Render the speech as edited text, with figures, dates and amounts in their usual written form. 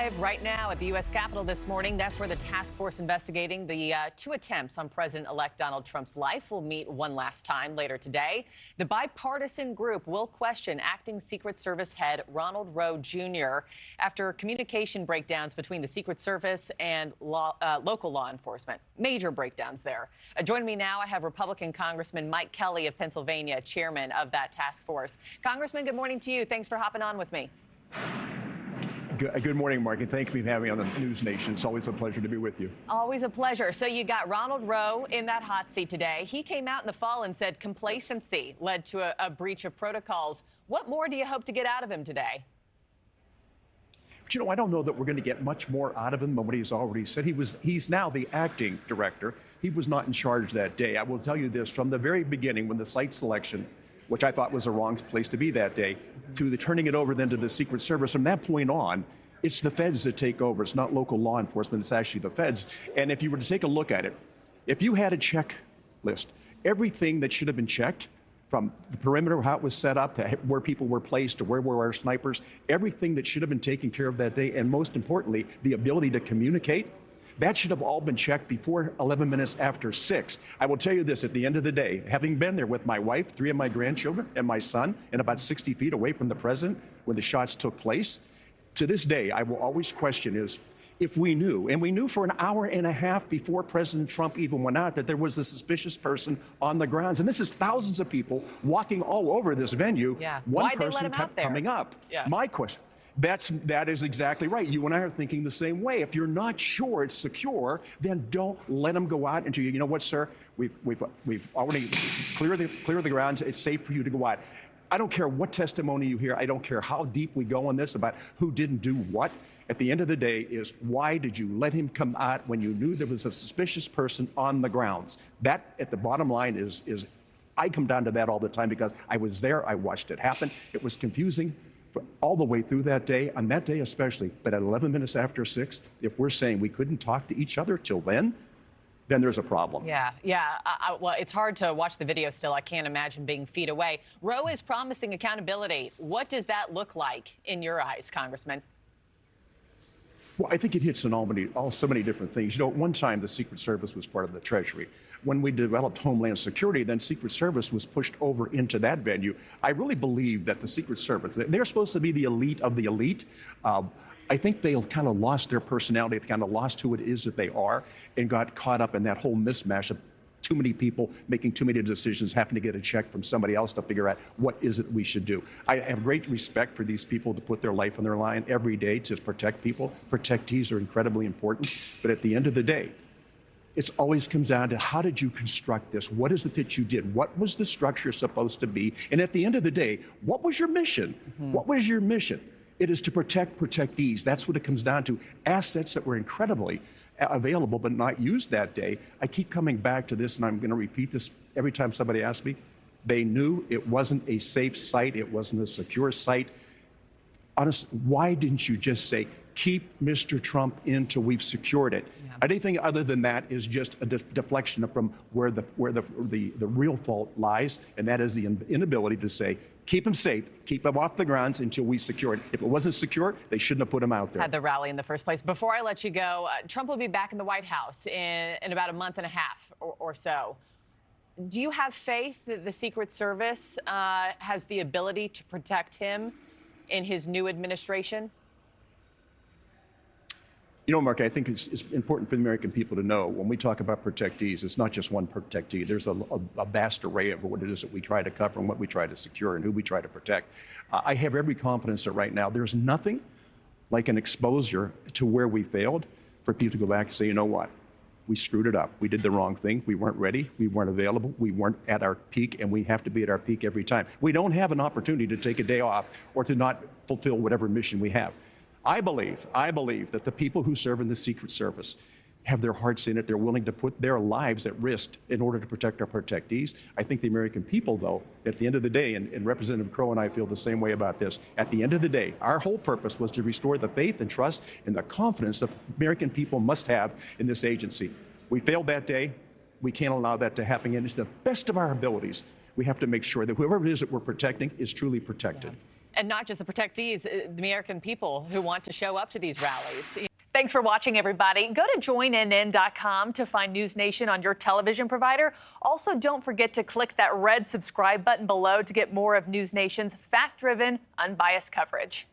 live right now at the U.S. Capitol this morning. That's where the task force investigating the two attempts on President-elect Donald Trump's life will meet one last time later today. The bipartisan group will question acting Secret Service head Ronald Rowe Jr. after communication breakdowns between the Secret Service and local law enforcement. Major breakdowns there. Joining me now, I have Republican Congressman Mike Kelly of Pennsylvania, chairman of that task force. Congressman, good morning to you. Thanks for hopping on with me. Good morning, Markie. Thank you for having me on the NewsNation. It's always a pleasure to be with you. Always a pleasure. So you got Ronald Rowe in that hot seat today. He came out in the fall and said complacency led to a breach of protocols. What more do you hope to get out of him today? But, you know, I don't know that we're going to get much more out of him than what he's already said. He's now the acting director. He was not in charge that day. I will tell you this, from the very beginning, when the site selection, which I thought was the wrong place to be that day, to the turning it over then to the Secret Service. From that point on, it's the feds that take over. It's not local law enforcement. It's actually the feds. And if you were to take a look at it, if you had a checklist, everything that should have been checked, from the perimeter, how it was set up, to where people were placed, to where were our snipers, everything that should have been taken care of that day, and most importantly, the ability to communicate, that should have all been checked before 11 minutes after 6. I will tell you this, at the end of the day, having been there with my wife, 3 of my grandchildren, and my son, and about 60 feet away from the president when the shots took place, to this day, I will always question is, if we knew, and we knew for an hour and a half before President Trump even went out that there was a suspicious person on the grounds, and this is thousands of people walking all over this venue, one person kept coming up. My question, that is exactly right. You and I are thinking the same way. If you're not sure it's secure, then don't let them go out into, you know what, sir, we've already cleared the grounds. It's safe for you to go out. I don't care what testimony you hear. I don't care how deep we go on this about who didn't do what. At the end of the day is, why did you let him come out when you knew there was a suspicious person on the grounds? That, at the bottom line, is I come down to that all the time because I was there. I watched it happen. It was confusing all the way through that day, on that day especially. But at 11 minutes after 6, if we're saying we couldn't talk to each other till then there's a problem. Well, it's hard to watch the video still. I can't imagine being feet away. Rowe is promising accountability. What does that look like in your eyes, Congressman? Well, I think it hits on so many different things. You know, at one time, the Secret Service was part of the Treasury. When we developed Homeland Security, then Secret Service was pushed over into that venue. I really believe that the Secret Service, they're supposed to be the elite of the elite. I think they kind of lost their personality, they kind of lost who it is that they are, and got caught up in that whole mismatch of too many people making too many decisions, having to get a check from somebody else to figure out what is it we should do. I have great respect for these people to put their life on their line every day to protect people. Protectees are incredibly important, but at the end of the day, it always comes down to, how did you construct this? What is it that you did? What was the structure supposed to be? And at the end of the day, what was your mission? What was your mission? It is to protect protectees. That's what it comes down to. Assets that were incredibly available but not used that day. I keep coming back to this, and I'm going to repeat this every time somebody asks me. They knew it wasn't a safe site. It wasn't a secure site. Honestly, why didn't you just say, keep Mr. Trump in till we've secured it? Anything other than that is just a deflection from where the real fault lies, and that is the inability to say, keep him safe, keep him off the grounds until we secure it. If it wasn't secure, they shouldn't have put him out there. Had the rally in the first place. Before I let you go, Trump will be back in the White House in about a month and a half or so. Do you have faith that the Secret Service has the ability to protect him in his new administration? You know, Mark, I think it's important for the American people to know, when we talk about protectees, it's not just one protectee. There's a vast array of what it is that we try to cover and what we try to secure and who we try to protect. I have every confidence that right now there's nothing like an exposure to where we failed for people to go back and say, you know what, we screwed it up. We did the wrong thing. We weren't ready. We weren't available. We weren't at our peak, and we have to be at our peak every time. We don't have an opportunity to take a day off or to not fulfill whatever mission we have. I believe that the people who serve in the Secret Service have their hearts in it. They're willing to put their lives at risk in order to protect our protectees. I think the American people, though, at the end of the day, and Representative Crow and I feel the same way about this, at the end of the day, our whole purpose was to restore the faith and trust and the confidence that American people must have in this agency. We failed that day. We can't allow that to happen again. It's the best of our abilities. We have to make sure that whoever it is that we're protecting is truly protected. And not just the protectees, the American people who want to show up to these rallies. Thanks for watching, everybody. Go to joinnn.com to find NewsNation on your television provider. Also, don't forget to click that red subscribe button below to get more of NewsNation's fact-driven, unbiased coverage.